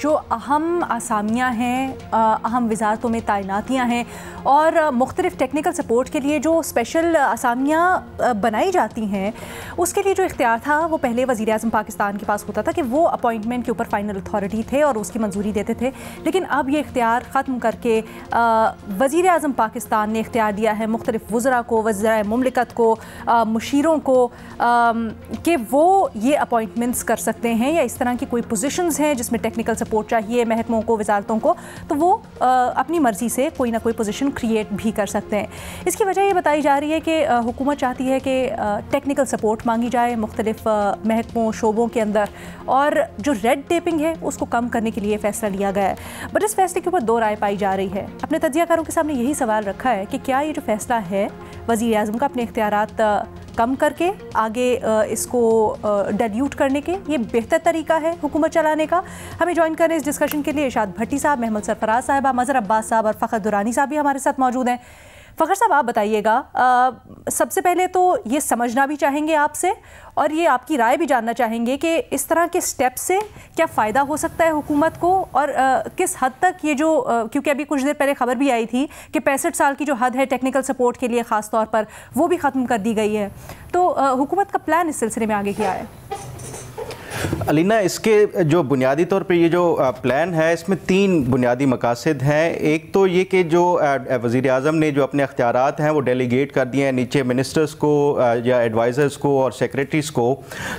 جو اہم آسامیاں ہیں، اہم وزارتوں میں تعیناتیاں ہیں اور مختلف ٹیکنیکل سپورٹ کے لیے جو اسپیشل آسامیاں بنائی جاتی ہیں، اس کے لیے جو اختیار تھا وہ پہلے وزیر اعظم پاکستان کے پاس ہوتا تھا کہ وہ اپوائنٹمنٹ کے اوپر فائنل اتھارٹی تھے اور اس کی منظوری دیتے تھے. لیکن اب یہ اختیار ختم کر کے وزیر اعظم پاکستان نے اختیار دیا ہے مختلف وزراء کو، وزرائے مملکت کو، مشیروں کو، کہ وہ یہ اپوائنٹمنٹس کر سکتے ہیں یا اس طرح کی کوئی پوزیشنز ہیں جس میں ٹیکنیکل سپورٹ چاہیے محکموں کو، وزارتوں کو، تو وہ اپنی مرضی سے کوئی نہ کوئی پوزیشن کریٹ بھی کر سکتے ہیں. اس کی وجہ یہ بتائی جا رہی ہے کہ حکومت چاہتی ہے کہ ٹیکنیکل سپورٹ مانگی جائے مختلف محکموں شعبوں کے اندر، اور جو ریڈ ٹیپنگ ہے اس کو کم کرنے کے لیے فیصلہ لیا گیا ہے. بٹ اس فیصلے کے اوپر دو رائے پائی جا رہی ہے. اپنے تجزیہ کاروں کے سامنے یہی سوال رکھا ہے کہ کیا یہ جو فیصلہ ہے وزیر اعظم کا اپنے اختیارات کم کر کے آگے اس کو ڈیلیوٹ کرنے کے، یہ بہتر طریقہ ہے حکومت چلانے کا؟ ہمیں جوائن کریں اس ڈسکشن کے لیے ارشاد بھٹی صاحب، محمد سرفراز صاحبہ، مظہر عباس صاحب اور فخر درانی صاحب بھی ہمارے ساتھ موجود ہیں. فخر صاحب آپ بتائیے گا، سب سے پہلے تو یہ سمجھنا بھی چاہیں گے آپ سے اور یہ آپ کی رائے بھی جاننا چاہیں گے کہ اس طرح کے سٹیپ سے کیا فائدہ ہو سکتا ہے حکومت کو، اور کس حد تک یہ جو، کیونکہ ابھی کچھ دیر پہلے خبر بھی آئی تھی کہ 65 سال کی جو حد ہے ٹیکنیکل سپورٹ کے لیے خاص طور پر وہ بھی ختم کر دی گئی ہے، تو حکومت کا پلان اس سلسلے میں آگے کیا ہے؟ علینا، اس کے جو بنیادی طور پہ یہ جو پلان ہے اس میں 3 بنیادی مقاصد ہیں. ایک تو یہ کہ جو وزیر اعظم نے جو اپنے اختیارات ہیں وہ ڈیلیگیٹ کر دیے ہیں نیچے منسٹرز کو یا ایڈوائزرز کو اور سیکریٹریز کو.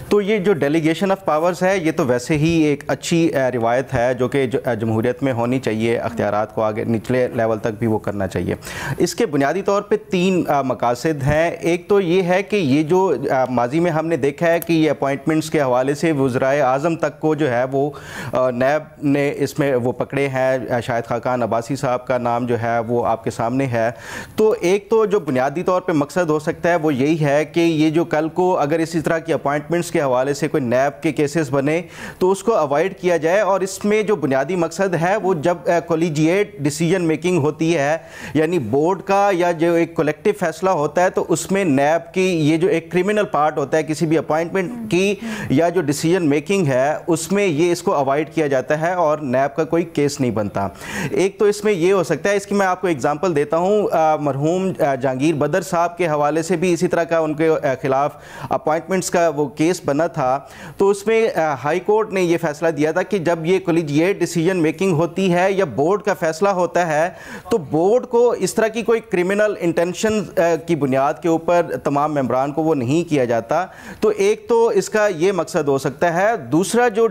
تو یہ جو ڈیلیگیشن آف پاورز ہے یہ تو ویسے ہی ایک اچھی روایت ہے جو کہ جمہوریت میں ہونی چاہیے. اختیارات کو آگے نچلے لیول تک بھی وہ کرنا چاہیے. اس کے بنیادی طور پہ 3 مقاصد ہیں. ایک تو یہ ہے کہ یہ جو ماضی میں ہم نے دیکھا ہے کہ یہ اپوائنٹمنٹس کے حوالے سے وزرائے اعظم تک کو جو ہے وہ نیب نے اس میں وہ پکڑے ہیں. شاہد خاقان عباسی صاحب کا نام جو ہے وہ آپ کے سامنے ہے. تو ایک تو جو بنیادی طور پہ مقصد ہو سکتا ہے وہ یہی ہے کہ یہ جو کل کو اگر اسی طرح کی اپوائنٹمنٹس کے حوالے سے کوئی نیب کے کیسز بنے تو اس کو اوائڈ کیا جائے. اور اس میں جو بنیادی مقصد ہے وہ جب کولیجیٹ ڈیسیجن میکنگ ہوتی ہے، یعنی بورڈ کا یا جو ایک کولیکٹیو فیصلہ ہوتا ہے، تو اس میں نیب کی یہ جو ایک کرمنل پارٹ ہوتا ہے کسی بھی اپوائنٹمنٹ کی یا جو ڈیسیجن میکنگ ہے اس میں یہ اس کو اوائڈ کیا جاتا ہے اور نیب کا کوئی کیس نہیں بنتا. ایک تو اس میں یہ ہو سکتا ہے. اس کی میں آپ کو اگزامپل دیتا ہوں. مرحوم جہانگیر بدر صاحب کے حوالے سے بھی اسی طرح کا ان کے خلاف اپوائنٹمنٹس کا وہ کیس بنا تھا. تو اس میں ہائی کورٹ نے یہ فیصلہ دیا تھا کہ جب یہ کولیجیٹ ڈیسیجن میکنگ ہوتی ہے یا بورڈ کا فیصلہ ہوتا ہے تو بورڈ کو اس طرح کی کوئی کرمنل انٹینشن کی بنیاد کے اوپر تمام ممبران کو وہ نہیں کیا جاتا. تو ایک تو اس کا یہ مقصد ہو سکتا ہے. دوسرا جو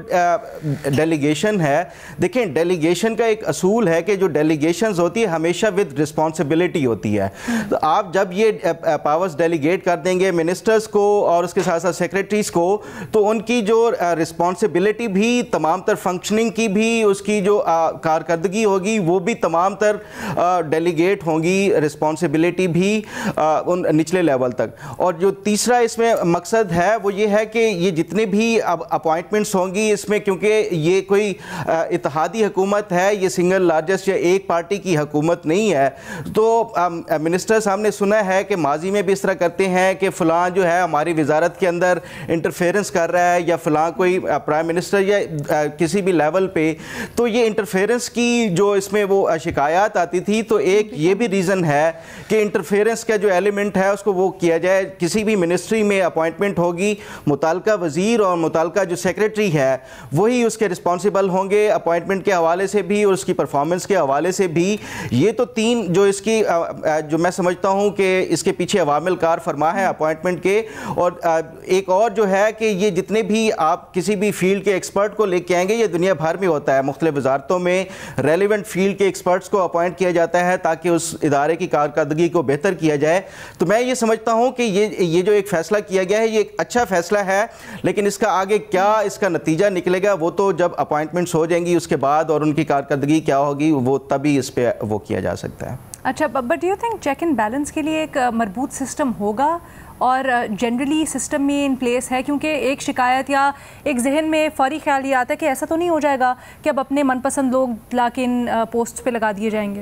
ڈیلیگیشن ہے، دیکھیں ڈیلیگیشن کا ایک اصول ہے کہ جو ڈیلیگیشنز ہوتی ہے ہمیشہ ود رسپانسبلٹی ہوتی ہے. تو آپ جب یہ پاورز ڈیلیگیٹ کر دیں گے منسٹرز کو اور اس کے ساتھ ساتھ سیکریٹریز کو، تو ان کی جو رسپانسبلٹی بھی تمام تر فنکشننگ کی بھی اس کی جو کارکردگی ہوگی وہ بھی تمام تر ڈیلیگیٹ ہوں گی، رسپانسبلٹی بھی ان نچلے لیول تک. اور جو تیسرا اس میں مقصد ہے وہ یہ ہے کہ یہ جتنے بھی اپوائنٹمنٹس ہوں گی اس میں، کیونکہ یہ کوئی اتحادی حکومت ہے، یہ سنگل لارجسٹ یا ایک پارٹی کی حکومت نہیں ہے. تو منسٹرز ہم نے سنا ہے کہ ماضی میں بھی اس طرح کرتے ہیں کہ فلاں جو ہے ہماری وزارت کے اندر انٹرفیرنس کر رہا ہے یا فلاں کوئی پرائم منسٹر یا کسی بھی لیول پہ. تو یہ انٹرفیرنس کی جو اس میں وہ شکایات آتی تھی، تو ایک یہ بھی ریزن ہے کہ انٹرفیرنس کا جو ایلیمنٹ ہے اس کو وہ کیا جائے. کسی بھی منسٹری میں اپوائنٹمنٹ ہوگی، متعلقہ وزیر اور متعلقہ جو سیکریٹری ہے وہی اس کے رسپانسیبل ہوں گے اپوائنٹمنٹ کے حوالے سے بھی اور اس کی پرفارمنس کے حوالے سے بھی. یہ تو 3 جو اس کی جو میں سمجھتا ہوں کہ اس کے پیچھے عوامل کار فرما ہے اپوائنٹمنٹ کے. اور ایک اور جو ہے کہ یہ جتنے بھی آپ کسی بھی فیلڈ کے ایکسپرٹ کو لے کے آئیں گے، یہ دنیا بھر میں ہوتا ہے، مختلف وزارتوں میں ریلیونٹ فیلڈ کے ایکسپرٹس کو اپوائنٹ کیا جاتا ہے تاکہ اس ادارے کی کارکردگی کو بہتر کیا جائے. تو میں یہ سمجھتا ہوں کہ یہ جو ایک فیصلہ کیا گیا ہے یہ ایک اچھا فیصلہ ہے، لیکن اس کا آگے کیا اس کا نتیجہ نکلے گا وہ تو جب اپوائنٹمنٹس ہو جائیں گی اس کے بعد اور ان کی کارکردگی کیا ہوگی وہ تبھی اس پہ وہ کیا جا سکتا ہے. اچھا، but you think check and balance کے لیے ایک مربوط سسٹم ہوگا اور جنرلی سسٹم میں ان پلیس ہے؟ کیونکہ ایک شکایت یا ایک ذہن میں فوری خیال یہ آتا ہے کہ ایسا تو نہیں ہو جائے گا کہ اب اپنے من پسند لوگ لا کے ان پوسٹ پہ لگا دیے جائیں گے.